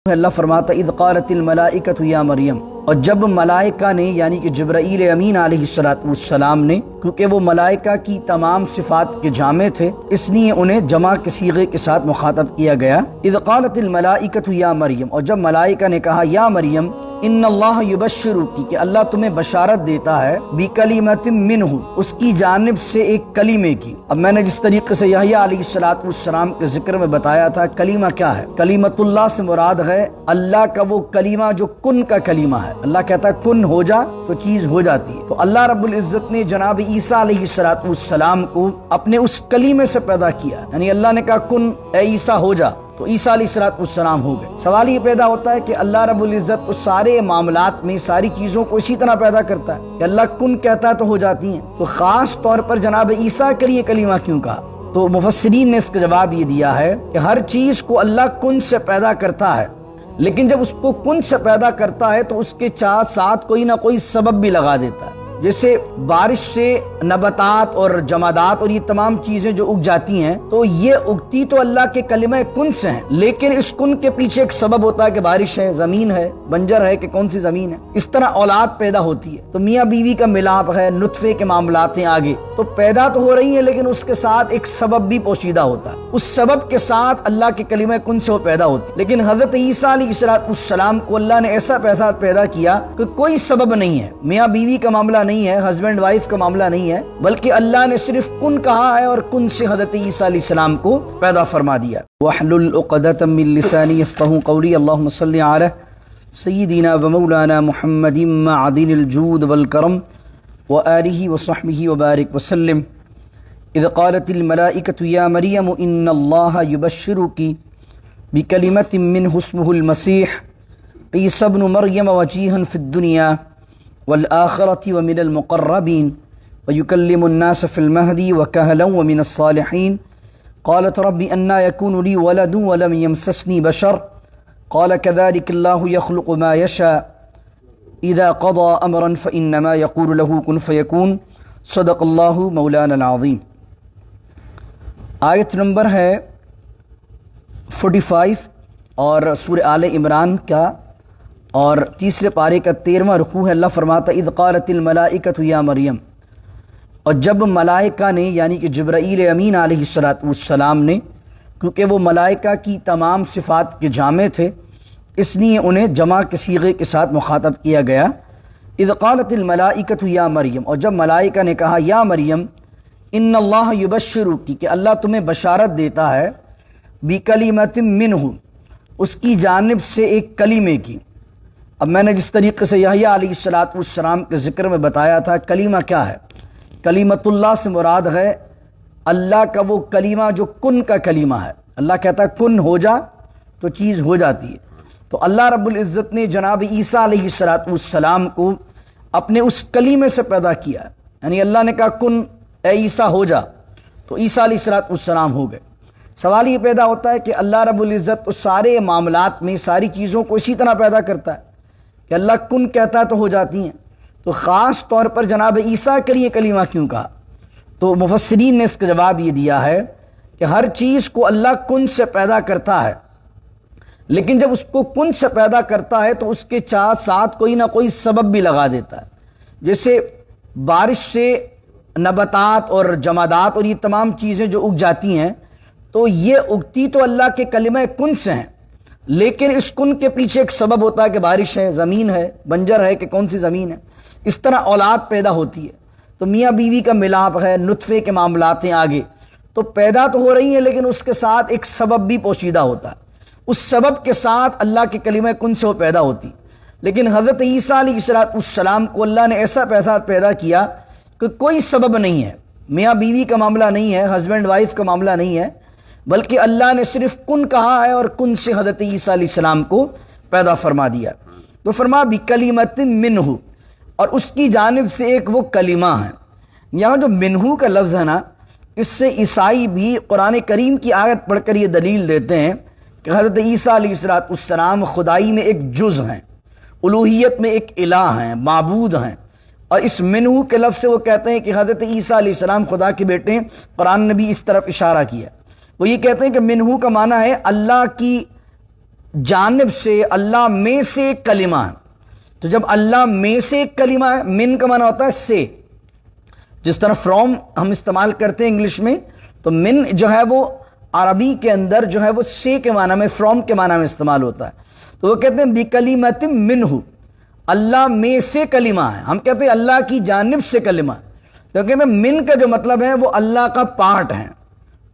اللہ فرماتا اذ قالت الملائکۃ یا مریم، اور جب ملائکہ نے یعنی کہ جبرائیل امین علیہ السلام نے، کیونکہ وہ ملائکہ کی تمام صفات کے جامع تھے اس لیے انہیں جمع کے صیغے کے ساتھ مخاطب کیا گیا۔ اذ قالت الملائکۃ یا مریم، اور جب ملائکہ نے کہا یا مریم ان اللہ یبشرک، کہ اللہ تمہیں بشارت دیتا ہے بکلمۃ منہ، اس کی جانب سے ایک کلمے کی۔ اب میں نے جس طریقے سے یحییٰ علیہ السلام کے ذکر میں بتایا تھا کلمہ کیا ہے، کلمۃ اللہ سے مراد ہے اللہ کا وہ کلمہ جو کن کا کلمہ ہے۔ اللہ کہتا ہے کن ہو جا تو چیز ہو جاتی ہے۔ تو اللہ رب العزت نے جناب عیسیٰ علیہ السلام کو اپنے اس کلمے سے پیدا کیا، یعنی اللہ نے کہا کن اے عیسیٰ ہو جا، تو عیسیٰ علیہ السلام ہو گئے۔ سوال یہ پیدا ہوتا ہے کہ اللہ رب العزت تو سارے معاملات میں ساری چیزوں کو اسی طرح پیدا کرتا ہے کہ اللہ کن کہتا ہے تو ہو جاتی ہیں، تو خاص طور پر جناب عیسیٰ کے لیے کلمہ کیوں کہا؟ تو مفسرین نے اس کا جواب یہ دیا ہے کہ ہر چیز کو اللہ کن سے پیدا کرتا ہے، لیکن جب اس کو کن سے پیدا کرتا ہے تو اس کے ساتھ کوئی نہ کوئی سبب بھی لگا دیتا ہے۔ جیسے بارش سے نباتات اور جمادات اور یہ تمام چیزیں جو اگ جاتی ہیں تو یہ اگتی تو اللہ کے کلمہ کن سے ہیں، لیکن اس کن کے پیچھے ایک سبب ہوتا ہے کہ بارش ہے، زمین ہے، بنجر ہے کہ کون سی زمین ہے۔ اس طرح اولاد پیدا ہوتی ہے تو میاں بیوی کا ملاپ ہے، نطفے کے معاملات ہیں، آگے تو پیدا تو ہو رہی ہیں لیکن اس کے ساتھ ایک سبب بھی پوشیدہ ہوتا ہے، اس سبب کے ساتھ اللہ کے کلمہ کن سے وہ پیدا ہوتی ہے۔ لیکن حضرت عیسیٰ علیہ السلام کو اللہ نے ایسا پیدا کیا کہ کوئی سبب نہیں ہے، میاں بیوی کا معاملہ نہیں ہے، ہسبینڈ وائف کا معاملہ نہیں ہے، بلکہ اللہ نے صرف کن کہا ہے اور کن سے حضرت عیسیٰ علیہ السلام کو پیدا فرما دیا۔ وَاحْلُلْ عُقْدَةً مِّن لِّسَانِي يَفْقَهُوا قَوْلِي اللهم صل علی سیدنا ومولانا محمد معدن الجود والکرم وآلہ وصحبہ وبارک وسلم۔ اذ قالت الملائکۃ یا مریم ان اللہ یبشرک بکلمۃ منہ اسمہ المسیح عیسی ابن مریم وجیہا فی الدنیا والآخرة ومن المقربين ويكلم الناس في المهدي وكهلا ومن الصالحين قالت رب أنى يكون لي ولد ولم يمسسني بشر قال كذلك الله يخلق ما يشاء إذا قضى أمرا فإنما يقول له كن فيكون صدق الله مولانا العظيم۔ آیت نمبر ہے 45 اور سورہ آل عمران کا اور تیسرے پارے کا 13واں رکوع ہے۔ اللہ فرماتا اذ قالت الملائکۃ یا مریم، اور جب ملائکہ نے یعنی کہ جبرائیل امین علیہ السلام نے، کیونکہ وہ ملائکہ کی تمام صفات کے جامع تھے اس لیے انہیں جمع کے صیغے کے ساتھ مخاطب کیا گیا۔ اذ قالت الملائکۃ یا مریم، اور جب ملائکہ نے کہا یا مریم ان اللہ یبشرک، کہ اللہ تمہیں بشارت دیتا ہے بکلمۃ منہ، اس کی جانب سے ایک کلمے کی۔ اب میں نے جس طریقے سے یحییٰ علیہ السلام کے ذکر میں بتایا تھا کلمہ کیا ہے، کلمۃ اللہ سے مراد ہے اللہ کا وہ کلمہ جو کن کا کلمہ ہے۔ اللہ کہتا ہے کن ہو جا تو چیز ہو جاتی ہے۔ تو اللہ رب العزت نے جناب عیسیٰ علیہ السلام کو اپنے اس کلمے سے پیدا کیا، یعنی اللہ نے کہا کن اے عیسیٰ ہو جا، تو عیسیٰ علیہ السلام ہو گئے۔ سوال یہ پیدا ہوتا ہے کہ اللہ رب العزت تو سارے معاملات میں ساری چیزوں کو اسی طرح پیدا کرتا ہے کہ اللہ کن کہتا ہے تو ہو جاتی ہیں، تو خاص طور پر جناب عیسیٰ کے لیے کلمہ کیوں کہا؟ تو مفسرین نے اس کا جواب یہ دیا ہے کہ ہر چیز کو اللہ کن سے پیدا کرتا ہے، لیکن جب اس کو کن سے پیدا کرتا ہے تو اس کے ساتھ کوئی نہ کوئی سبب بھی لگا دیتا ہے۔ جیسے بارش سے نباتات اور جمادات اور یہ تمام چیزیں جو اگ جاتی ہیں تو یہ اگتی تو اللہ کے کلمہ کن سے ہیں، لیکن اس کن کے پیچھے ایک سبب ہوتا ہے کہ بارش ہے، زمین ہے، بنجر ہے کہ کون سی زمین ہے۔ اس طرح اولاد پیدا ہوتی ہے تو میاں بیوی کا ملاپ ہے، نطفے کے معاملات ہیں، آگے تو پیدا تو ہو رہی ہیں لیکن اس کے ساتھ ایک سبب بھی پوشیدہ ہوتا ہے، اس سبب کے ساتھ اللہ کے کلمہ کن سے وہ پیدا ہوتی۔ لیکن حضرت عیسیٰ علیہ السلام کو اللہ نے ایسا پیدا کیا کہ کوئی سبب نہیں ہے، میاں بیوی کا معاملہ نہیں ہے، ہسبینڈ وائف کا معاملہ نہیں ہے، بلکہ اللہ نے صرف کن کہا ہے اور کن سے حضرت عیسیٰ علیہ السلام کو پیدا فرما دیا۔ تو فرما بکلمۃ منہ، اور اس کی جانب سے ایک وہ کلمہ ہے۔ یہاں جو منہ کا لفظ ہے نا، اس سے عیسائی بھی قرآن کریم کی آیت پڑھ کر یہ دلیل دیتے ہیں کہ حضرت عیسیٰ علیہ السلام خدائی میں ایک جز ہیں، الوہیت میں ایک الہ ہیں، معبود ہیں، اور اس منہ کے لفظ سے وہ کہتے ہیں کہ حضرت عیسیٰ علیہ السلام خدا کے بیٹے ہیں۔ قرآن نے بھی اس طرف اشارہ کیا، وہ یہ کہتے ہیں کہ منہ کا معنی ہے اللہ کی جانب سے، اللہ میں سے ایک کلمہ ہے۔ تو جب اللہ میں سے ایک کلمہ ہے، من کا معنی ہوتا ہے سے، جس طرح فرام ہم استعمال کرتے ہیں انگلش میں، تو من جو ہے وہ عربی کے اندر جو ہے وہ سے کے معنی میں، فرام کے معنی میں استعمال ہوتا ہے۔ تو وہ کہتے ہیں بکلمۃ منہ، اللہ میں سے کلمہ ہے۔ ہم کہتے ہیں اللہ کی جانب سے کلمہ ہے، تو کہتے ہیں من کا جو مطلب ہے وہ اللہ کا پارٹ ہے،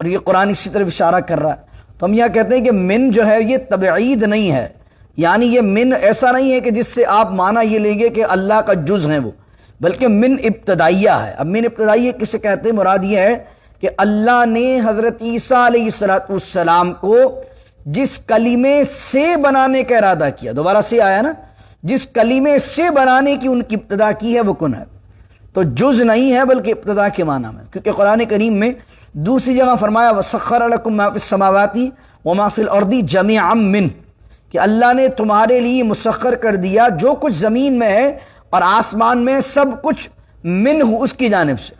اور یہ قرآن اسی طرف اشارہ کر رہا ہے۔ تو ہم یہاں کہتے ہیں کہ من جو ہے یہ تبعید نہیں ہے، یعنی یہ من ایسا نہیں ہے کہ جس سے آپ معنی یہ لیں گے کہ اللہ کا جز ہے وہ، بلکہ من ابتدائیہ ہے۔ اب من ابتدائیہ کسے کہتے ہیں؟ مراد یہ ہے کہ اللہ نے حضرت عیسیٰ علیہ السلام کو جس کلمے سے بنانے کا ارادہ کیا، دوبارہ سے آیا نا، جس کلمے سے بنانے کی ان کی ابتدا کی ہے وہ کن ہے، تو جز نہیں ہے بلکہ ابتدا کے معنی میں، کیونکہ قرآن کریم میں دوسری جگہ فرمایا وَسَخَّرَ لَكُم مَّا فِي السَّمَاوَاتِ وَمَا فِي الْأَرْضِ جَمِيعًا مِّنْهُ، کہ اللہ نے تمہارے لیے مسخر کر دیا جو کچھ زمین میں ہے اور آسمان میں، سب کچھ منہ، اس کی جانب سے۔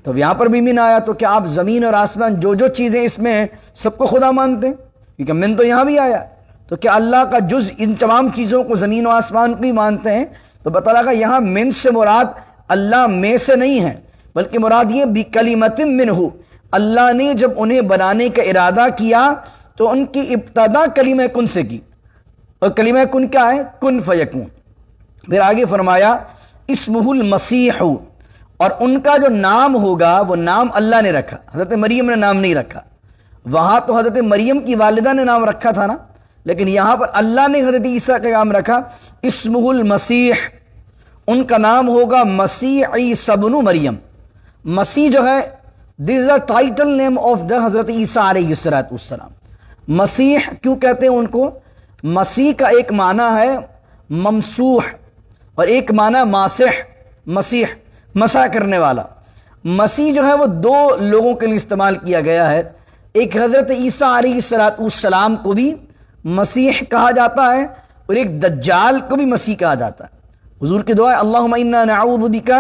تو یہاں پر بھی من آیا، تو کیا آپ زمین اور آسمان جو جو چیزیں اس میں ہیں سب کو خدا مانتے ہیں؟ کیونکہ من تو یہاں بھی آیا، تو کیا اللہ کا جز ان تمام چیزوں کو، زمین و آسمان کو ہی مانتے ہیں؟ تو بتا لگا یہاں من سے مراد اللہ میں سے نہیں ہے، بلکہ مراد یہ بکلمۃ منہ، اللہ نے جب انہیں بنانے کا ارادہ کیا تو ان کی ابتدا کلمہ کن سے کی، اور کلمہ کن کیا ہے؟ کن فیکون۔ پھر آگے فرمایا اسمہ المسیح، اور ان کا جو نام ہوگا وہ نام اللہ نے رکھا، حضرت مریم نے نام نہیں رکھا۔ وہاں تو حضرت مریم کی والدہ نے نام رکھا تھا نا، لیکن یہاں پر اللہ نے حضرت عیسیٰ کا نام رکھا اسمہ المسیح، ان کا نام ہوگا مسیح عیسی ابن مریم۔ مسیح جو ہے دس از a title name of the حضرت عیسیٰ علیہ السلام۔ مسیح کیوں کہتے ہیں ان کو؟ مسیح کا ایک معنی ہے ممسوح، اور ایک معنی ماسح، مسیح مسح کرنے والا۔ مسیح جو ہے وہ دو لوگوں کے لیے استعمال کیا گیا ہے، ایک حضرت عیسیٰ علیہ السلام کو بھی مسیح کہا جاتا ہے، اور ایک دجال کو بھی مسیح کہا جاتا ہے۔ حضور کی دعا ہے اللہم انا نعوذ بک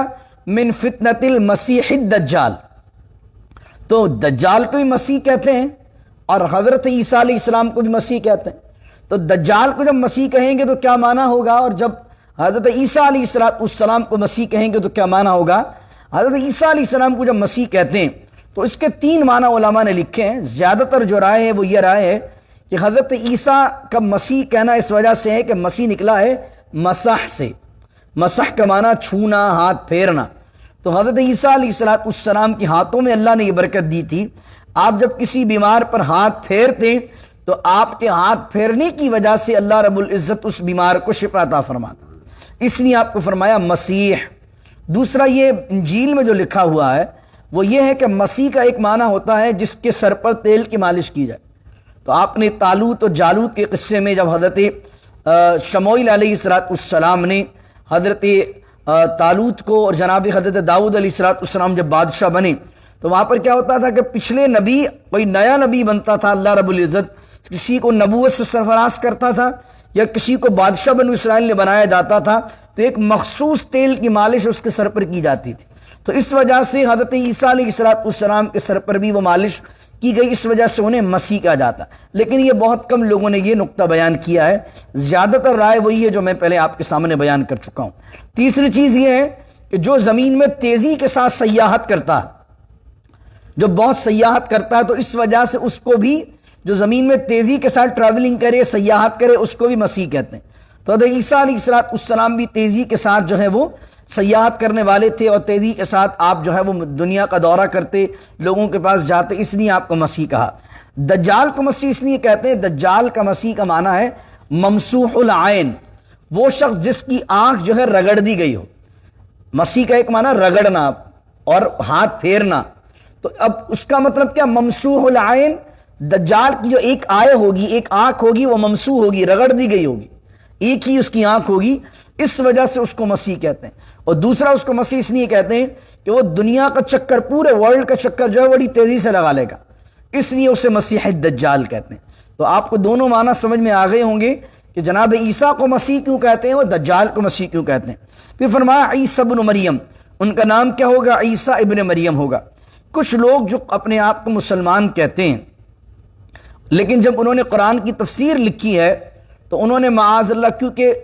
من فتنۃ المسیح الدجال، تو دجال کو بھی مسیح کہتے ہیں اور حضرت عیسیٰ علیہ السلام کو بھی مسیح کہتے ہیں۔ تو دجال کو جب مسیح کہیں گے تو کیا معنی ہوگا، اور جب حضرت عیسیٰ علیہ السلام کو مسیح کہیں گے تو کیا معنی ہوگا؟ حضرت عیسیٰ علیہ السلام کو جب مسیح کہتے ہیں تو اس کے تین معنی علماء نے لکھے ہیں۔ زیادہ تر جو رائے ہے وہ یہ رائے ہے کہ حضرت عیسیٰ کا مسیح کہنا اس وجہ سے ہے کہ مسیح نکلا ہے مسح سے، مسح کا معنی چھونا، ہاتھ پھیرنا۔ تو حضرت عیسیٰ علیہ السلام کے ہاتھوں میں اللہ نے یہ برکت دی تھی، آپ جب کسی بیمار پر ہاتھ پھیرتے تو آپ کے ہاتھ پھیرنے کی وجہ سے اللہ رب العزت اس بیمار کو شفا عطا فرماتا، اس لیے آپ کو فرمایا مسیح۔ دوسرا یہ انجیل میں جو لکھا ہوا ہے وہ یہ ہے کہ مسیح کا ایک معنی ہوتا ہے جس کے سر پر تیل کی مالش کی جائے۔ تو آپ نے طالوت اور جالوت کے قصے میں جب حضرت شموئیل علیہ السلام نے حضرت طالوت کو اور جناب حضرت داؤد علیہ السلام جب بادشاہ بنے تو وہاں پر کیا ہوتا تھا کہ پچھلے نبی، کوئی نیا نبی بنتا تھا، اللہ رب العزت کسی کو نبوت سے سرفراز کرتا تھا یا کسی کو بادشاہ بنو اسرائیل نے بنایا جاتا تھا تو ایک مخصوص تیل کی مالش اس کے سر پر کی جاتی تھی۔ تو اس وجہ سے حضرت عیسیٰ علیہ السلام کے سر پر بھی وہ مالش کی گئی، اس وجہ سے انہیں مسیح کہا جاتا۔ لیکن یہ بہت کم لوگوں نے یہ نقطہ بیان کیا ہے، زیادہ تر رائے وہی ہے جو میں پہلے آپ کے سامنے بیان کر چکا ہوں۔ تیسری چیز یہ ہے کہ جو زمین میں تیزی کے ساتھ سیاحت کرتا ہے، جو بہت سیاحت کرتا ہے، تو اس وجہ سے اس کو بھی، جو زمین میں تیزی کے ساتھ ٹریولنگ کرے، سیاحت کرے، اس کو بھی مسیح کہتے ہیں۔ تو حضرت عیسیٰ علیہ السلام بھی تیزی کے ساتھ جو ہے وہ سیاحت کرنے والے تھے، اور تیزی کے ساتھ آپ جو ہے وہ دنیا کا دورہ کرتے، لوگوں کے پاس جاتے، اس لیے آپ کو مسیح کہا۔ دجال کو مسیح اس لیے کہتے ہیں، دجال کا مسیح کا معنی ہے ممسوح العین، وہ شخص جس کی آنکھ جو ہے رگڑ دی گئی ہو۔ مسیح کا ایک معنی رگڑنا اور ہاتھ پھیرنا، تو اب اس کا مطلب کیا؟ ممسوح العین، دجال کی جو ایک آئے ہوگی، ایک آنکھ ہوگی، وہ ممسوح ہوگی، رگڑ دی گئی ہوگی، ایک ہی اس کی آنکھ ہوگی، اس وجہ سے اس کو مسیح کہتے ہیں۔ اور دوسرا اس کو مسیح اس لیے کہتے ہیں کہ وہ دنیا کا چکر، پورے ورلڈ کا چکر جو ہے بڑی تیزی سے لگا لے گا، اس لیے اسے مسیح الدجال کہتے ہیں۔ تو آپ کو دونوں معنی سمجھ میں آ گئے ہوں گے کہ جناب عیسیٰ کو مسیح کیوں کہتے ہیں اور دجال کو مسیح کیوں کہتے ہیں۔ پھر فرمایا عیسی ابن مریم، ان کا نام کیا ہوگا؟ عیسیٰ ابن مریم ہوگا۔ کچھ لوگ جو اپنے آپ کو مسلمان کہتے ہیں، لیکن جب انہوں نے قرآن کی تفسیر لکھی ہے تو انہوں نے معاذ اللہ، کیونکہ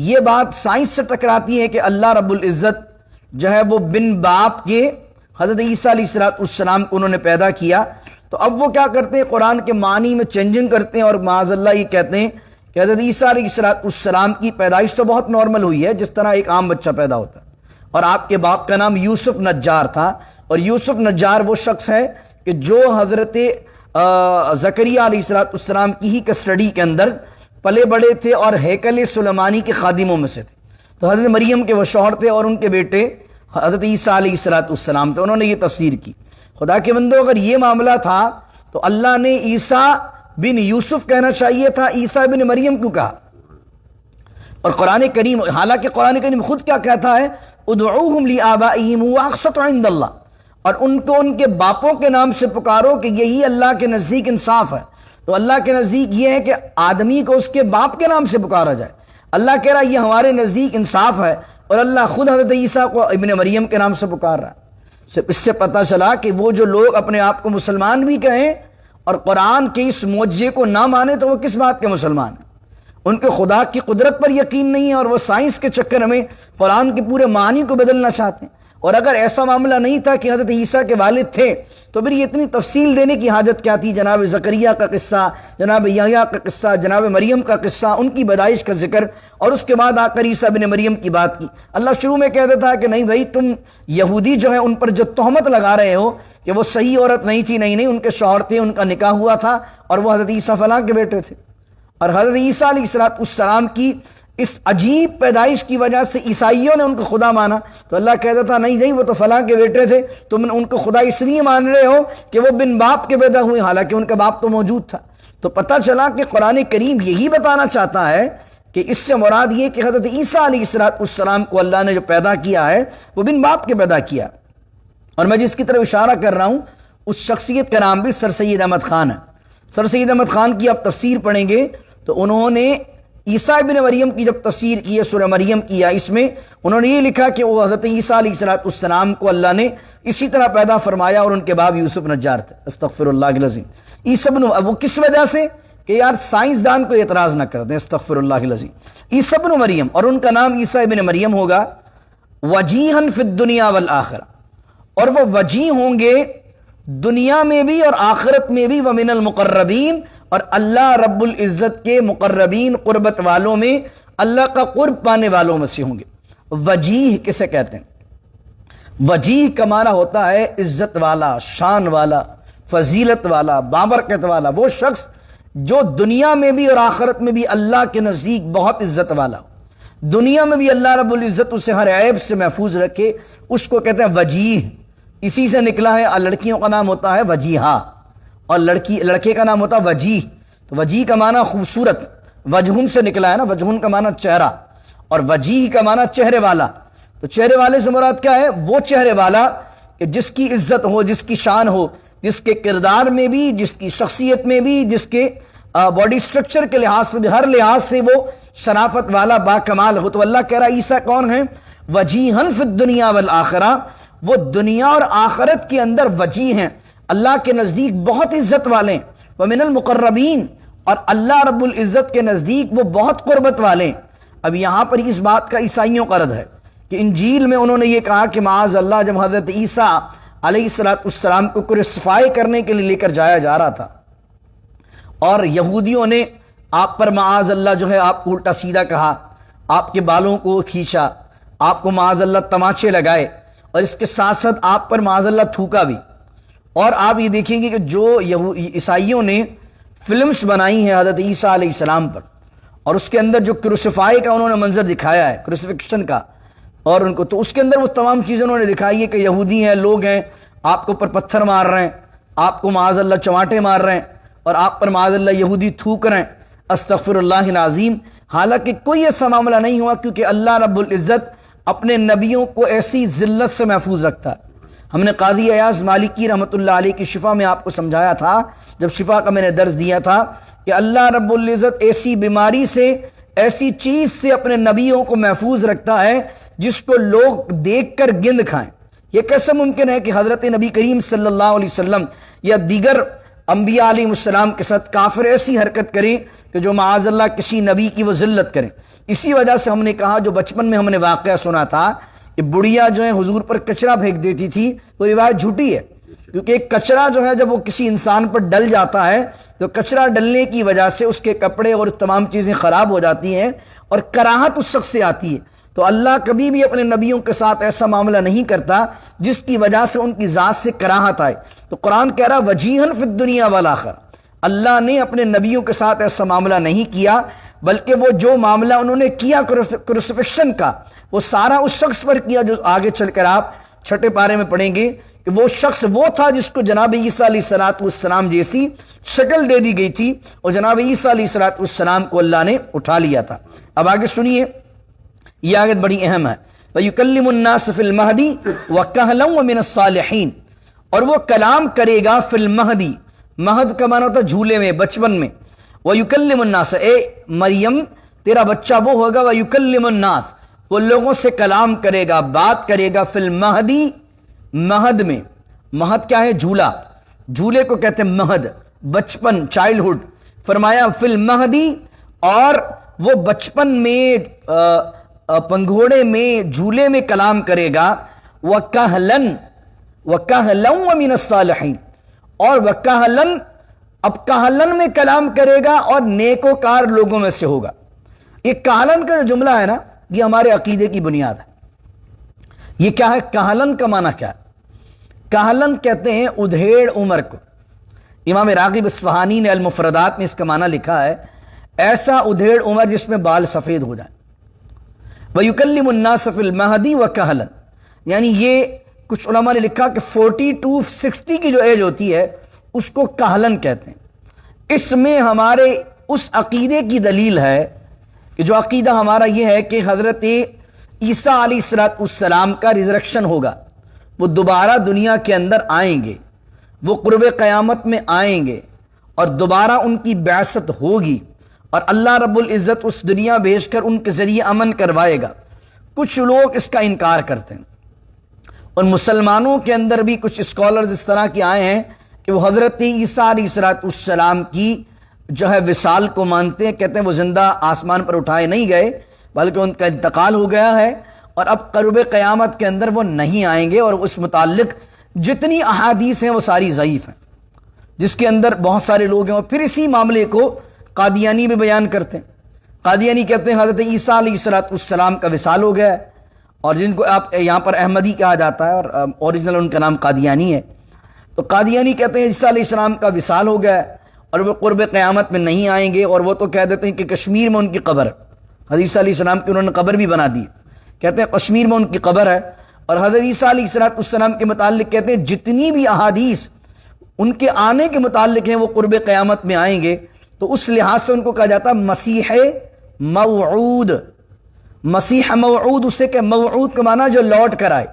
یہ بات سائنس سے ٹکراتی ہے کہ اللہ رب العزت جو ہے وہ بن باپ کے حضرت عیسیٰ علیہ السلام کو انہوں نے پیدا کیا، تو اب وہ کیا کرتے ہیں، قرآن کے معنی میں چینجنگ کرتے ہیں اور معاذ اللہ یہ کہتے ہیں کہ حضرت عیسیٰ علیہ السلام کی پیدائش تو بہت نارمل ہوئی ہے، جس طرح ایک عام بچہ پیدا ہوتا ہے، اور آپ کے باپ کا نام یوسف نجار تھا، اور یوسف نجار وہ شخص ہے کہ جو حضرت زکریا علیہ السلام کی ہی کسٹڈی کے اندر پلے بڑے تھے اور ہیکل سلیمانی کے خادموں میں سے تھے، تو حضرت مریم کے وہ شوہر تھے اور ان کے بیٹے حضرت عیسیٰ علیہ السلام تھے۔ انہوں نے یہ تفسیر کی۔ خدا کے بندو، اگر یہ معاملہ تھا تو اللہ نے عیسیٰ بن یوسف کہنا چاہیے تھا، عیسیٰ بن مریم کیوں کہا؟ اور قرآن کریم، حالانکہ قرآن کریم خود کیا کہتا ہے، ادعوہم لآبائہم هو اقسط عند اللہ، اور ان کو ان کے باپوں کے نام سے پکارو کہ یہی اللہ کے نزدیک انصاف ہے۔ تو اللہ کے نزدیک یہ ہے کہ آدمی کو اس کے باپ کے نام سے پکارا جائے۔ اللہ کہہ رہا ہے یہ ہمارے نزدیک انصاف ہے، اور اللہ خود حضرت عیسیٰ کو ابن مریم کے نام سے پکار رہا ہے۔ اس سے پتہ چلا کہ وہ جو لوگ اپنے آپ کو مسلمان بھی کہیں اور قرآن کے اس معجزے کو نہ مانے تو وہ کس بات کے مسلمان ہیں؟ ان کے خدا کی قدرت پر یقین نہیں ہے، اور وہ سائنس کے چکر میں قرآن کے پورے معنی کو بدلنا چاہتے ہیں۔ اور اگر ایسا معاملہ نہیں تھا کہ حضرت عیسیٰ کے والد تھے تو پھر یہ اتنی تفصیل دینے کی حاجت کیا تھی؟ جناب زکریا کا قصہ، جناب یحییٰ کا قصہ، جناب مریم کا قصہ، ان کی پیدائش کا ذکر، اور اس کے بعد آ کر عیسیٰ بن مریم کی بات کی۔ اللہ شروع میں کہہ دیتا ہے کہ نہیں بھائی، تم یہودی جو ہے ان پر جو تہمت لگا رہے ہو کہ وہ صحیح عورت نہیں تھی، نہیں ان کے شوہر تھے، ان کا نکاح ہوا تھا، اور وہ حضرت عیسیٰ فلاں کے بیٹے تھے۔ اور حضرت عیسیٰ علیہ السلام کی اس عجیب پیدائش کی وجہ سے عیسائیوں نے ان کو خدا مانا، تو اللہ کہتا تھا نہیں وہ تو فلاں کے بیٹے تھے، تم ان کو خدا اس لیے مان رہے ہو کہ وہ بن باپ کے پیدا ہوئے، حالانکہ ان کا باپ تو موجود تھا۔ تو پتہ چلا کہ قرآن کریم یہی بتانا چاہتا ہے کہ اس سے مراد یہ کہ حضرت عیسیٰ علیہ السلام کو اللہ نے جو پیدا کیا ہے وہ بن باپ کے پیدا کیا۔ اور میں جس کی طرف اشارہ کر رہا ہوں اس شخصیت کا نام بھی سر سید احمد خان ہے۔ سر سید احمد خان کی آپ تفسیر پڑھیں گے تو انہوں نے عیسیٰ ابن مریم کی جب تفسیر کی ہے، سورہ مریم کی ہے، اس میں انہوں نے یہ لکھا کہ وہ حضرت عیسیٰ علیہ السلام کو اللہ نے اسی طرح پیدا فرمایا اور ان کے باپ یوسف نجار تھے۔ استغفر اللہ العظیم۔ عیسیٰ ابن، وہ کس وجہ سے کہ یار سائنسدان کو اعتراض نہ کر دیں، استغفر اللہ العظیم۔ عیسیٰ ابن مریم، اور ان کا نام عیسیٰ ابن مریم ہوگا، وجیہن فی الدنیا والآخرہ، اور وہ وجیہ ہوں گے دنیا میں بھی اور آخرت میں بھی، ومن المقربین، اور اللہ رب العزت کے مقربین، قربت والوں میں، اللہ کا قرب پانے والوں میں سے ہوں گے۔ وجیہ کسے کہتے ہیں؟ وجیہ کا معنی ہوتا ہے عزت والا، شان والا، فضیلت والا، بابرکت والا، وہ شخص جو دنیا میں بھی اور آخرت میں بھی اللہ کے نزدیک بہت عزت والا ہو، دنیا میں بھی اللہ رب العزت اسے ہر عیب سے محفوظ رکھے، اس کو کہتے ہیں وجیہ۔ اسی سے نکلا ہے، لڑکیوں کا نام ہوتا ہے وجیہہ، اور لڑکے کا نام ہوتا ہے وجیہ۔ تو وجیہ کا معنی خوبصورت، وجہن سے نکلا ہے نا، وجہن کا معنی چہرہ، اور وجیہ کا معنی چہرے والا۔ تو چہرے والے سے مراد کیا ہے؟ وہ چہرے والا کہ جس کی عزت ہو، جس کی شان ہو، جس کے کردار میں بھی، جس کی شخصیت میں بھی، جس کے باڈی سٹرکچر کے لحاظ سے بھی، ہر لحاظ سے وہ شرافت والا، با کمال ہو۔ تو اللہ کہہ رہا ہے عیسیٰ کون ہیں؟ وجیہن فی الدنیا والآخرہ، وہ دنیا اور آخرت کے اندر وجیہ ہیں، اللہ کے نزدیک بہت عزت والے ہیں، ومن المقربین، اور اللہ رب العزت کے نزدیک وہ بہت قربت والے ہیں۔ اب یہاں پر اس بات کا عیسائیوں کا رد ہے کہ انجیل میں انہوں نے یہ کہا کہ معاذ اللہ، جب حضرت عیسیٰ علیہ السلام کو کرسیفائی کرنے کے لیے لے کر جایا جا رہا تھا، اور یہودیوں نے آپ پر معاذ اللہ جو ہے آپ کو الٹا سیدھا کہا، آپ کے بالوں کو کھینچا، آپ کو معاذ اللہ تماچے لگائے، اور اس کے ساتھ ساتھ آپ پر معاذ اللہ تھوکا بھی۔ اور آپ یہ دیکھیں گے کہ جو عیسائیوں نے فلمز بنائی ہیں حضرت عیسیٰ علیہ السلام پر، اور اس کے اندر جو کرسیفائی کا انہوں نے منظر دکھایا ہے، کرسیفکشن کا، اور ان کو تو اس کے اندر وہ تمام چیزیں انہوں نے دکھائی ہے کہ یہودی ہیں، لوگ ہیں، آپ کو پر پتھر مار رہے ہیں، آپ کو معاذ اللہ چماٹے مار رہے ہیں، اور آپ پر معاذ اللہ یہودی تھوک رہے ہیں، استغفر اللہ العظیم۔ حالانکہ کوئی ایسا معاملہ نہیں ہوا، کیونکہ اللہ رب العزت اپنے نبیوں کو ایسی ذلت سے محفوظ رکھتا ہے۔ ہم نے قاضی ایاز مالکی رحمۃ اللہ علیہ کی شفا میں آپ کو سمجھایا تھا، جب شفا کا میں نے درس دیا تھا، کہ اللہ رب العزت ایسی بیماری سے، ایسی چیز سے اپنے نبیوں کو محفوظ رکھتا ہے جس کو لوگ دیکھ کر گند کھائیں۔ یہ کیسے ممکن ہے کہ حضرت نبی کریم صلی اللہ علیہ وسلم یا دیگر انبیاء علیہ السلام کے ساتھ کافر ایسی حرکت کریں کہ جو معاذ اللہ کسی نبی کی وہ ذلت کریں۔ اسی وجہ سے ہم نے کہا جو بچپن میں ہم نے واقعہ سنا تھا کہ بڑھیا جو ہے حضور پر کچرا پھینک دیتی تھی، وہ روایت جھوٹی ہے، کیونکہ ایک کچرا جو ہے جب وہ کسی انسان پر ڈل جاتا ہے تو کچرا ڈلنے کی وجہ سے اس کے کپڑے اور تمام چیزیں خراب ہو جاتی ہیں اور کراہت اس شخص سے آتی ہے۔ تو اللہ کبھی بھی اپنے نبیوں کے ساتھ ایسا معاملہ نہیں کرتا جس کی وجہ سے ان کی ذات سے کراہت آئے۔ تو قرآن کہہ رہا وجیہن فی الدنیا والآخرہ، اللہ نے اپنے نبیوں کے ساتھ ایسا معاملہ نہیں کیا، بلکہ وہ جو معاملہ انہوں نے کیا کروسیفکشن کا، وہ سارا اس شخص پر کیا جو آگے چل کر آپ 6 پارے میں پڑھیں گے کہ وہ شخص وہ تھا جس کو جناب عیسیٰ علیہ السلام جیسی شکل دے دی گئی تھی، اور جناب عیسیٰ علیہ السلام کو اللہ نے اٹھا لیا تھا۔ اب آگے سنیے، یہ آیت بڑی اہم ہے۔ وَيُكَلِّمُ النَّاسَ فِي الْمَهْدِ وَكَهْلًا وَمِنَ الصَّالِحِينَ، اور وہ کلام کرے گا فی المہدی، مہد کا معنی ہوتا ہے جھولے میں، بچپن میں۔ وَيُكَلِّمُ النَّاسَ، اے مریم تیرا بچہ وہ ہوگا، وَيُكَلِّمُ النَّاسَ، وہ لوگوں سے کلام کرے گا، بات کرے گا، فی المہدی، مہد میں۔ مہد کیا ہے؟ جھولا، جھولے کو کہتے ہیں مہد، بچپن، چائلڈہڈ۔ فرمایا فی المہدی، اور وہ بچپن میں پنگھوڑے میں، جھولے میں کلام کرے گا، وَكَهْلًا وَمِنَ الصَّالِحِينَ، اور وَكَهْلًا، اب کہلن میں کلام کرے گا اور نیکوکار لوگوں میں سے ہوگا۔ یہ کہلن کا جو جملہ ہے نا، یہ ہمارے عقیدے کی بنیاد ہے۔ یہ کیا ہے؟ کہلن کا معنی کیا ہے؟ کہلن کہتے ہیں ادھیڑ عمر کو۔ امام راغب اصفہانی نے المفردات میں اس کا معنی لکھا ہے، ایسا ادھیڑ عمر جس میں بال سفید ہو جائیں۔ وَيُكَلِّمُ النَّاسَ فِي الْمَهْدِ وَكَهْلًا، یعنی یہ کچھ علماء نے لکھا کہ 40 to 60 کی جو ایج ہوتی ہے اس کو کہلن کہتے ہیں۔ اس میں ہمارے اس عقیدے کی دلیل ہے کہ جو عقیدہ ہمارا یہ ہے کہ حضرت عیسیٰ علیہ السلام کا ریزریکشن ہوگا، وہ دوبارہ دنیا کے اندر آئیں گے، وہ قرب قیامت میں آئیں گے، اور دوبارہ ان کی بعثت ہوگی، اور اللہ رب العزت اس دنیا بھیج کر ان کے ذریعے امن کروائے گا۔ کچھ لوگ اس کا انکار کرتے ہیں، اور مسلمانوں کے اندر بھی کچھ اسکالرز اس طرح کے آئے ہیں کہ وہ حضرت عیسیٰ علیہ السلام کی جو ہے وصال کو مانتے ہیں، کہتے ہیں وہ زندہ آسمان پر اٹھائے نہیں گئے بلکہ ان کا انتقال ہو گیا ہے، اور اب قرب قیامت کے اندر وہ نہیں آئیں گے، اور اس متعلق جتنی احادیث ہیں وہ ساری ضعیف ہیں، جس کے اندر بہت سارے لوگ ہیں۔ اور پھر اسی معاملے کو قادیانی بھی بیان کرتے ہیں۔ قادیانی کہتے ہیں حضرت عیسیٰ علیہ السلام کا وصال ہو گیا ہے، اور جن کو آپ یہاں پر احمدی کہا جاتا ہے، اور اوریجنل ان کا نام قادیانی ہے۔ تو قادیانی کہتے ہیں عیسیٰ علیہ السلام کا وصال ہو گیا ہے اور وہ قرب قیامت میں نہیں آئیں گے، اور وہ تو کہہ دیتے ہیں کہ کشمیر میں ان کی قبر ہے۔ حضرت عیسیٰ علیہ السلام کی انہوں نے قبر بھی بنا دی، کہتے ہیں کشمیر میں ان کی قبر ہے۔ اور حضرت عیسیٰ علیہ السلام کے متعلق کہتے ہیں جتنی بھی احادیث ان کے آنے کے متعلق ہیں وہ قرب قیامت میں آئیں گے، تو اس لحاظ سے ان کو کہا جاتا ہے مسیح موعود۔ مسیح موعود اسے کہ موعود کا معنی جو لوٹ کر آئے۔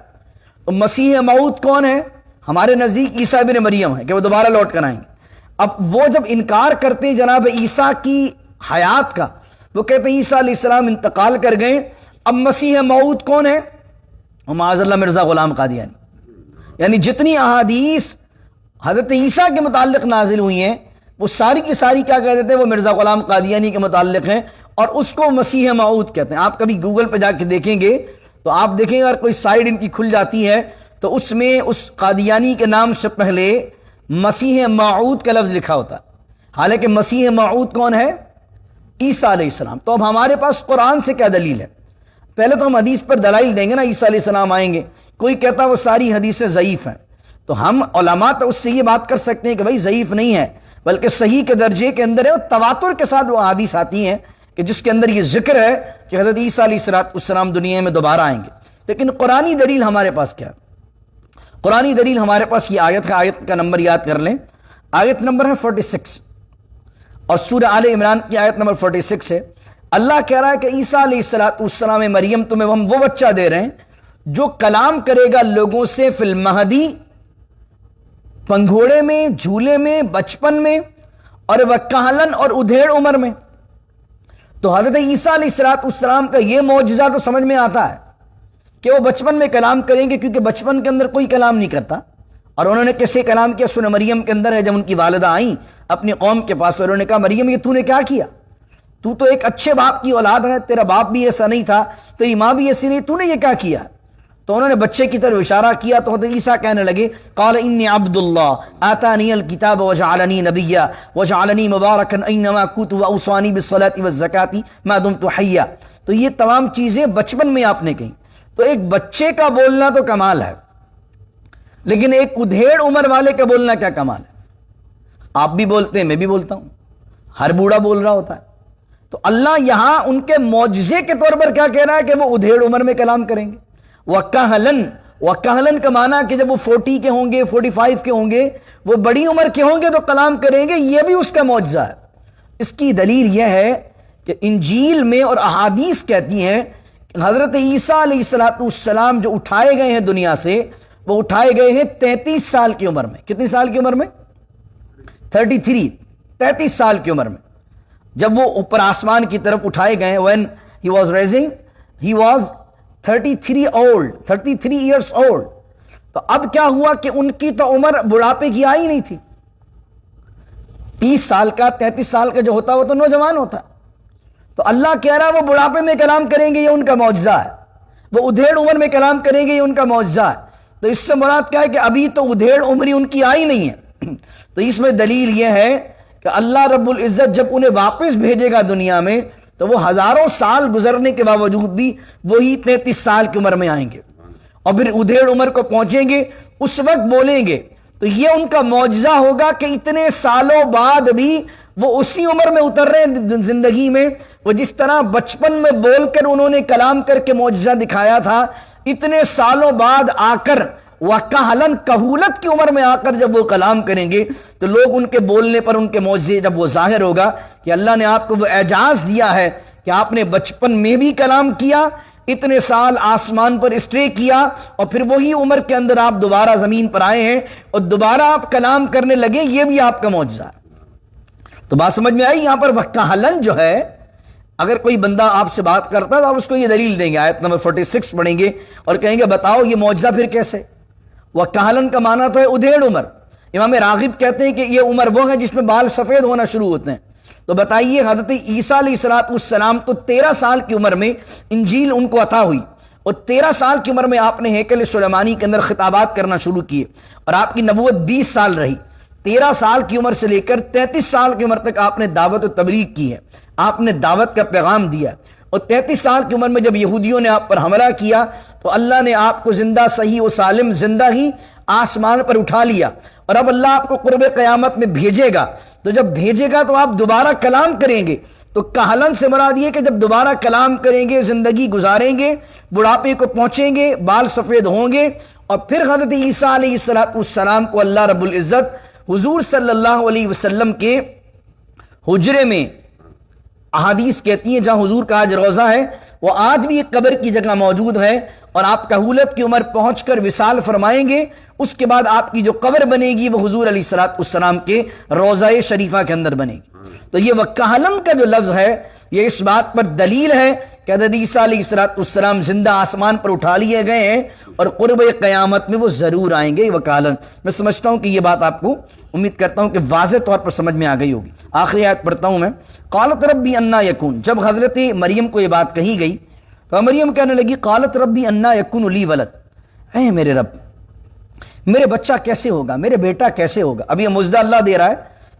تو مسیح موعود کون ہے؟ ہمارے نزدیک عیسیٰ ابن مریم ہے کہ وہ دوبارہ لوٹ کر آئیں گے۔ اب وہ جب انکار کرتے ہیں جناب عیسیٰ کی حیات کا، وہ کہتے ہیں عیسیٰ علیہ السلام انتقال کر گئے، اب مسیح موعود کون ہے؟ معاذ اللہ مرزا غلام قادیانی۔ یعنی جتنی احادیث حضرت عیسیٰ کے متعلق نازل ہوئی ہیں وہ ساری کی ساری کیا کہہ دیتے ہیں؟ وہ مرزا غلام قادیانی کے متعلق ہیں، اور اس کو مسیح موعود کہتے ہیں۔ آپ کبھی گوگل پہ جا کے دیکھیں گے تو آپ دیکھیں گے اگر کوئی سائٹ ان کی کھل جاتی ہے تو اس میں اس قادیانی کے نام سے پہلے مسیح موعود کا لفظ لکھا ہوتا ہے، حالانکہ مسیح موعود کون ہے؟ عیسیٰ علیہ السلام۔ تو اب ہمارے پاس قرآن سے کیا دلیل ہے؟ پہلے تو ہم حدیث پر دلائل دیں گے نا، عیسیٰ علیہ السلام آئیں گے۔ کوئی کہتا وہ ساری حدیثیں ضعیف ہیں، تو ہم علماء تو اس سے یہ بات کر سکتے ہیں کہ بھائی ضعیف نہیں ہے بلکہ صحیح کے درجے کے اندر ہے، اور تواتر کے ساتھ وہ حدیث آتی ہیں کہ جس کے اندر یہ ذکر ہے کہ حضرت عیسیٰ علیہ السلام دنیا میں دوبارہ آئیں گے۔ لیکن قرآنی دلیل ہمارے پاس کیا ہے؟ قرآنی دلیل ہمارے پاس یہ آیت ہے، آیت کا نمبر یاد کر لیں، آیت نمبر ہے 46، اور سورہ آل عمران کی آیت نمبر 46 ہے۔ اللہ کہہ رہا ہے کہ عیسیٰ علیہ السلام مریم تمہیں ہم وہ بچہ دے رہے ہیں جو کلام کرے گا لوگوں سے فی المہدی، پنگھوڑے میں، جھولے میں، بچپن میں، اور وکہلن، اور ادھیڑ عمر میں۔ تو حضرت عیسیٰ علیہ السلام کا یہ معجزہ تو سمجھ میں آتا ہے کہ وہ بچپن میں کلام کریں گے، کیونکہ بچپن کے اندر کوئی کلام نہیں کرتا، اور انہوں نے کیسے کلام کیا؟ سورہ مریم کے اندر ہے، جب ان کی والدہ آئیں اپنی قوم کے پاس، اور انہوں نے کہا مریم یہ تو نے کیا کیا؟ تو تو ایک اچھے باپ کی اولاد ہے، تیرا باپ بھی ایسا نہیں تھا، تیری ماں بھی ایسی نہیں، تو نے یہ کیا کیا؟ تو انہوں نے بچے کی طرف اشارہ کیا، تو حضرت عیسیٰ کہنے لگے قال انی عبد اللہ آتانی الکتاب وجعلنی نبیا وجعلنی مبارکا اینما کنت واوصانی بالصلاۃ والزکاۃ ما دمت حیا۔ تو یہ تمام چیزیں بچپن میں آپ نے کہیں۔ تو ایک بچے کا بولنا تو کمال ہے، لیکن ایک ادھیڑ عمر والے کا بولنا کیا کمال ہے؟ آپ بھی بولتے ہیں، میں بھی بولتا ہوں، ہر بوڑھا بول رہا ہوتا ہے۔ تو اللہ یہاں ان کے معجزے کے طور پر کیا کہہ رہا ہے کہ وہ ادھیڑ عمر میں کلام کریں گے۔ وَكَهْلًا کا معنی کہ جب وہ 40 کے ہوں گے، 45 کے ہوں گے، وہ بڑی عمر کے ہوں گے تو کلام کریں گے، یہ بھی اس کا معجزہ ہے۔ اس کی دلیل یہ ہے کہ انجیل میں اور احادیث کہتی ہیں کہ حضرت عیسیٰ علیہ السلام جو اٹھائے گئے ہیں دنیا سے، وہ اٹھائے گئے ہیں 33 سال کی عمر میں۔ کتنی سال کی عمر میں؟ 33 سال کی عمر میں جب وہ اوپر آسمان کی طرف اٹھائے گئے ہیں۔ when he was raising he was 33 years old۔ تو اب کیا ہوا کہ ان کی تو عمر بڑھاپے کی آئی نہیں تھی۔ 30 سال کا 33 سال کا جو ہوتا وہ تو نوجوان ہوتا۔ تو اللہ کہہ رہا ہے وہ بڑھاپے میں کلام کریں گے، یہ ان کا معجزہ ہے۔ وہ ادھیڑ عمر میں کلام کریں گے، یہ ان کا معجزہ ہے۔ تو اس سے مراد کیا ہے کہ ابھی تو ادھیڑ عمری ان کی آئی نہیں ہے۔ تو اس میں دلیل یہ ہے کہ اللہ رب العزت جب انہیں واپس بھیجے گا دنیا میں تو وہ ہزاروں سال گزرنے کے باوجود بھی وہی 33 سال کی عمر میں آئیں گے، اور پھر ادھیڑ عمر کو پہنچیں گے، اس وقت بولیں گے۔ تو یہ ان کا معجزہ ہوگا کہ اتنے سالوں بعد بھی وہ اسی عمر میں اتر رہے ہیں زندگی میں۔ وہ جس طرح بچپن میں بول کر انہوں نے کلام کر کے معجزہ دکھایا تھا، اتنے سالوں بعد آ کر وَكَهْلًا کہولت کی عمر میں آ کر جب وہ کلام کریں گے تو لوگ ان کے بولنے پر ان کے معجزے جب وہ ظاہر ہوگا کہ اللہ نے آپ کو وہ اعجاز دیا ہے کہ آپ نے بچپن میں بھی کلام کیا، اتنے سال آسمان پر اسٹے کیا، اور پھر وہی عمر کے اندر آپ دوبارہ زمین پر آئے ہیں اور دوبارہ آپ کلام کرنے لگے، یہ بھی آپ کا معجزہ ہے۔ تو بات سمجھ میں آئی؟ یہاں پر وَكَهْلًا جو ہے، اگر کوئی بندہ آپ سے بات کرتا ہے تو آپ اس کو یہ دلیل دیں گے، آیت نمبر 46 پڑھیں گے اور کہیں گے بتاؤ یہ معجزہ پھر کیسے؟ وَكَهْلًا کا معنی تو ہے ادھیڑ عمر۔ امام راغب کہتے ہیں کہ یہ عمر وہ ہے جس میں بال سفید ہونا شروع ہوتے ہیں۔ تو بتائیے حضرت عیسیٰ علیہ السلام تو 13 سال کی عمر میں انجیل ان کو عطا ہوئی، اور 13 سال کی عمر میں آپ نے ہیکل سلیمانی کے اندر خطابات کرنا شروع کیے، اور آپ کی نبوت 20 سال رہی۔ 13 سال کی عمر سے لے کر 33 سال کی عمر تک آپ نے دعوت و تبلیغ کی ہے، آپ نے دعوت کا پیغام دیا، اور 33 سال کی عمر میں جب یہودیوں نے آپ پر حملہ کیا تو اللہ نے آپ کو زندہ صحیح و سالم زندہ ہی آسمان پر اٹھا لیا، اور اب اللہ آپ کو قرب قیامت میں بھیجے گا۔ تو جب بھیجے گا تو آپ دوبارہ کلام کریں گے۔ تو کہلن سے مراد یہ کہ جب دوبارہ کلام کریں گے، زندگی گزاریں گے، بڑھاپے کو پہنچیں گے، بال سفید ہوں گے، اور پھر حضرت عیسیٰ علیہ السلام کو اللہ رب العزت حضور صلی اللہ علیہ وسلم کے حجرے میں، احادیث کہتی ہیں جہاں حضور کا آج روضہ ہے، وہ آج بھی ایک قبر کی جگہ موجود ہے، اور آپ کہولت کی عمر پہنچ کر وصال فرمائیں گے، اس کے بعد آپ کی جو قبر بنے گی وہ حضور علیہ السلام کے روضہ شریفہ کے اندر بنے گی۔ تو یہ وَكَهْلًا کا جو لفظ ہے یہ اس بات پر دلیل ہے کہ حضرت عیسیٰ علیہ السلام زندہ آسمان پر اٹھا لیے گئے ہیں، اور قرب قیامت میں وہ ضرور آئیں گے۔ وَكَهْلًا میں سمجھتا ہوں کہ یہ بات آپ کو، امید کرتا ہوں کہ واضح طور پر سمجھ میں آ گئی ہوگی۔ آخری آیت پڑھتا ہوں میں۔ قالت ربی انا یکون، جب حضرت مریم کو یہ بات کہی گئی تو مریم کہنے لگی قالت ربی انا یکون لی ولد، اے میرے رب میرے بچہ کیسے ہوگا، میرے بیٹا کیسے ہوگا۔ اب یہ مجدہ اللہ دے رہا ہے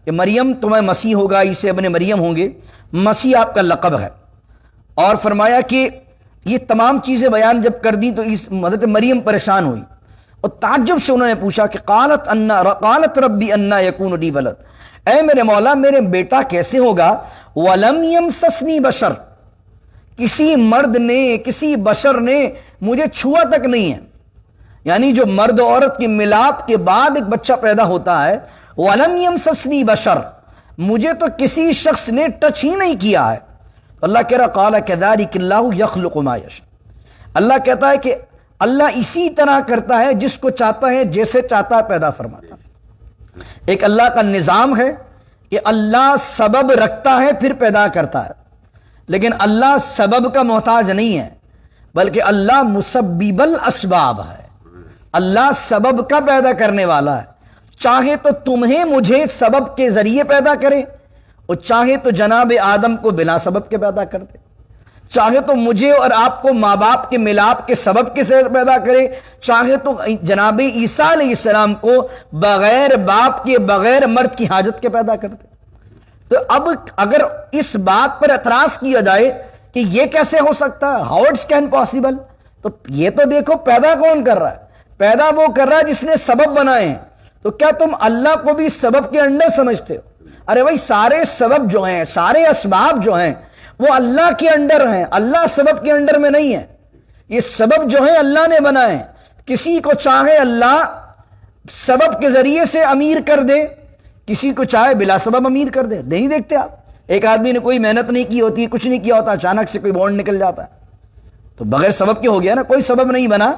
کہ مریم تمہیں مسیح ہوگا، عیسی ابن مریم ہوں گے، مسیح آپ کا لقب ہے، اور فرمایا کہ یہ تمام چیزیں بیان جب کر دی تو حضرت مریم پریشان ہوئی، اور تعجب سے انہوں نے پوچھا کہ قالت ربی انا یکون لی ولد، اے میرے مولا میرے بیٹا کیسے ہوگا، ولم یمسسنی بشر، کسی مرد نے، کسی بشر نے مجھے چھوا تک نہیں ہے، یعنی جو مرد و عورت کے ملاپ کے بعد ایک بچہ پیدا ہوتا ہے، وَلَمْ يَمْسَسْنِي بَشَرٌ، مجھے تو کسی شخص نے ٹچ ہی نہیں کیا ہے۔ اللہ کہہ رہا قَالَ كَذَلِكَ اللَّهُ يَخْلُقُ مَا يَشَاءُ، اللہ کہتا ہے کہ اللہ اسی طرح کرتا ہے جس کو چاہتا ہے، جیسے چاہتا ہے پیدا فرماتا ہے۔ ایک اللہ کا نظام ہے کہ اللہ سبب رکھتا ہے پھر پیدا کرتا ہے، لیکن اللہ سبب کا محتاج نہیں ہے، بلکہ اللہ مسبب الاسباب ہے۔ اللہ سبب کا پیدا کرنے والا ہے، چاہے تو تمہیں مجھے سبب کے ذریعے پیدا کرے، اور چاہے تو جناب آدم کو بلا سبب کے پیدا کر دے، چاہے تو مجھے اور آپ کو ماں باپ کے ملاپ کے سبب کے سے پیدا کرے، چاہے تو جناب عیسیٰ علیہ السلام کو بغیر باپ کے بغیر مرد کی حاجت کے پیدا کر دے۔ تو اب اگر اس بات پر اعتراض کیا جائے کہ یہ کیسے ہو سکتا ہے، ہاؤ اٹس کین پاسبل، تو یہ تو دیکھو پیدا کون کر رہا ہے، پیدا وہ کر رہا ہے جس نے سبب بنائے ہیں۔ تو کیا تم اللہ کو بھی سبب کے انڈر سمجھتے ہو؟ ارے بھائی سارے سبب جو ہیں، سارے اسباب جو ہیں وہ اللہ کے انڈر ہیں، اللہ سبب کے انڈر میں نہیں ہے۔ یہ سبب جو ہیں اللہ نے بنائے ہیں، کسی کو چاہے اللہ سبب کے ذریعے سے امیر کر دے، کسی کو چاہے بلا سبب امیر کر دے۔ نہیں دیکھتے آپ، ایک آدمی نے کوئی محنت نہیں کی ہوتی، کچھ نہیں کیا ہوتا، اچانک سے کوئی بانڈ نکل جاتا ہے، تو بغیر سبب کے ہو گیا نا، کوئی سبب نہیں بنا،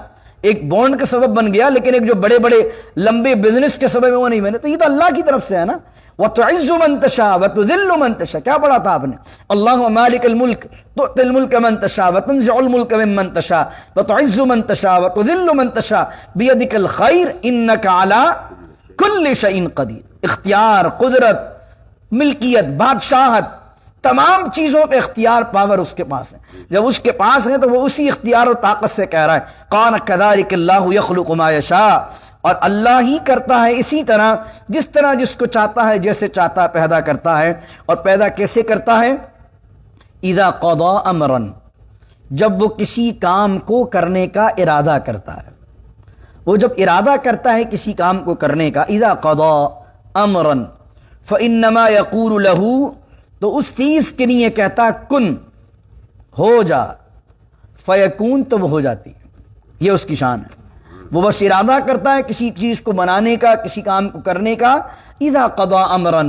ایک بانڈ کا سبب بن گیا، لیکن ایک جو بڑے بڑے لمبے بزنس کے سبب ہے وہ نہیں بنے۔ تو یہ تو اللہ کی طرف سے ہے نا، وَتُعِزُّ مَن تَشَاءُ وَتُذِلُّ مَن تَشَاءُ، کیا پڑھا تھا آپ نے؟ اللہم مالک الملک تؤتی الملک من تشاء وتنزع الملک ممن تشاء وتعز من تشاء وتذل من تشاء بیدک الخیر انک علی کل شیء قدیر۔ اختیار، قدرت، ملکیت، بادشاہت، تمام چیزوں پہ اختیار، پاور اس کے پاس ہے۔ جب اس کے پاس ہے تو وہ اسی اختیار و طاقت سے کہہ رہا ہے قال کذلک اللہ یخلق ما یشاء، اور اللہ ہی کرتا ہے اسی طرح جس طرح جس کو چاہتا ہے، جیسے چاہتا ہے پیدا کرتا ہے۔ اور پیدا کیسے کرتا ہے؟ اذا قضى امرا، جب وہ کسی کام کو کرنے کا ارادہ کرتا ہے، وہ جب ارادہ کرتا ہے کسی کام کو کرنے کا، اذا قضى امرا فانما یقول له، تو اس چیز کے لیے کہتا ہے کن، ہو جا، فیکون، تو وہ ہو جاتی ہے۔ یہ اس کی شان ہے، وہ بس ارادہ کرتا ہے کسی چیز کو بنانے کا، کسی کام کو کرنے کا۔ اذا قضى امرا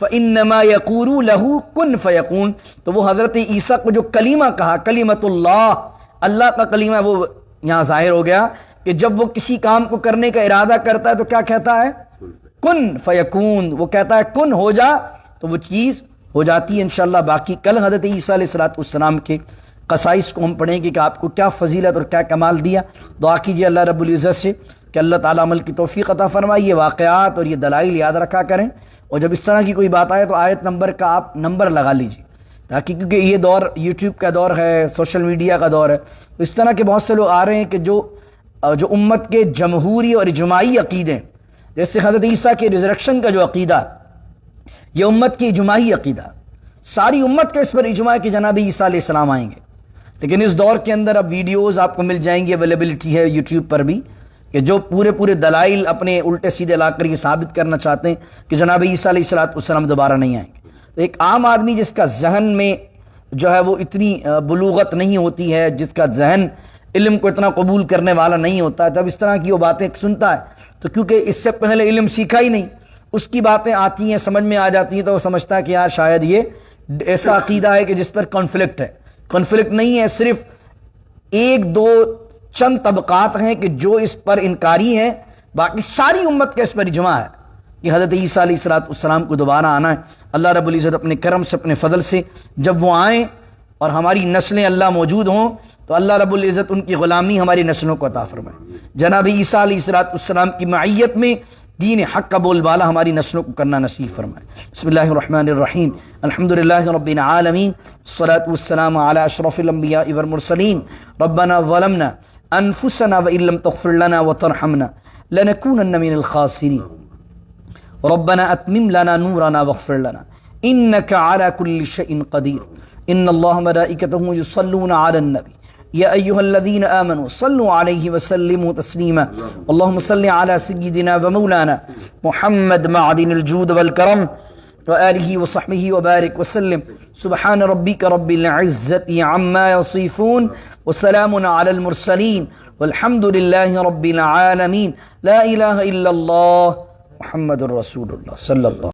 فانما یقول له کن فیکون، تو وہ حضرت عیسیٰ کو جو کلمہ کہا، کلمۃ اللہ، اللہ کا کلمہ، وہ یہاں ظاہر ہو گیا کہ جب وہ کسی کام کو کرنے کا ارادہ کرتا ہے تو کیا کہتا ہے؟ کن فیکون، وہ کہتا ہے کن، ہو جا، تو وہ چیز ہو جاتی ہے۔ انشاءاللہ باقی کل حضرت عیسیٰ علیہ السلام کے قصائص کو ہم پڑھیں گے کہ آپ کو کیا فضیلت اور کیا کمال دیا۔ دعا کیجیے اللہ رب العزت سے کہ اللہ تعالیٰ عمل کی توفیق عطا فرمائے۔ یہ واقعات اور یہ دلائل یاد رکھا کریں، اور جب اس طرح کی کوئی بات آئے تو آیت نمبر کا آپ نمبر لگا لیجیے، تاکہ کیونکہ یہ دور یوٹیوب کا دور ہے، سوشل میڈیا کا دور ہے، تو اس طرح کے بہت سے لوگ آ رہے ہیں کہ جو امت کے جمہوری اور اجماعی عقیدے، جیسے حضرت عیسیٰ کے ریزریکشن کا جو عقیدہ، یہ امت کی اجماعی عقیدہ، ساری امت کا اس پر اجماع ہے کہ جناب عیسیٰ علیہ السلام آئیں گے۔ لیکن اس دور کے اندر اب ویڈیوز آپ کو مل جائیں گی، اویلیبلٹی ہے یوٹیوب پر بھی، کہ جو پورے دلائل اپنے الٹے سیدھے لا کر یہ ثابت کرنا چاہتے ہیں کہ جناب عیسیٰ علیہ السلام دوبارہ نہیں آئیں گے۔ تو ایک عام آدمی جس کا ذہن میں جو ہے وہ اتنی بلوغت نہیں ہوتی ہے، جس کا ذہن علم کو اتنا قبول کرنے والا نہیں ہوتا، جب اس طرح کی وہ باتیں سنتا ہے تو کیونکہ اس سے پہلے علم سیکھا ہی نہیں، اس کی باتیں آتی ہیں، سمجھ میں آ جاتی ہیں، تو وہ سمجھتا ہے کہ یار شاید یہ ایسا عقیدہ ہے کہ جس پر کانفلکٹ ہے۔ کانفلکٹ نہیں ہے، صرف ایک دو چند طبقات ہیں کہ جو اس پر انکاری ہیں، باقی ساری امت کا اس پر اجماع ہے کہ حضرت عیسیٰ علیہ السلام کو دوبارہ آنا ہے۔ اللہ رب العزت اپنے کرم سے، اپنے فضل سے جب وہ آئیں اور ہماری نسلیں اللہ موجود ہوں تو اللہ رب العزت ان کی غلامی ہماری نسلوں کو عطا فرمائے۔ جناب عیسیٰ علیہ السلام کی معیت میں دین حق کا بول بالا ہماری نسلوں کو کرنا نصیب فرمائے۔ بسم اللہ الرحمن الرحیم، الحمدللہ رب العالمین، والصلاة والسلام علی اشرف الانبیاء والمرسلین، ربنا ظلمنا انفسنا وان لم تغفر لنا وترحمنا لنکونن من الخاسرین، ربنا اتمم لنا نورنا واغفر لنا انک علی کل شیء قدیر، ان اللہ ملائکتہ یصلون علی النبی یا ایہا الذین آمنوا صلوا علیہ وسلموا تسلیما، اللہم صل علی سیدنا ومولانا محمد معدن الجود والکرم وآلہ وصحبہ وبارک وسلم، سبحان ربک رب العزت عما یصفون وسلام علی المرسلین والحمد للہ رب العالمین، لا الہ الا اللہ محمد الرسول اللہ صلی اللہ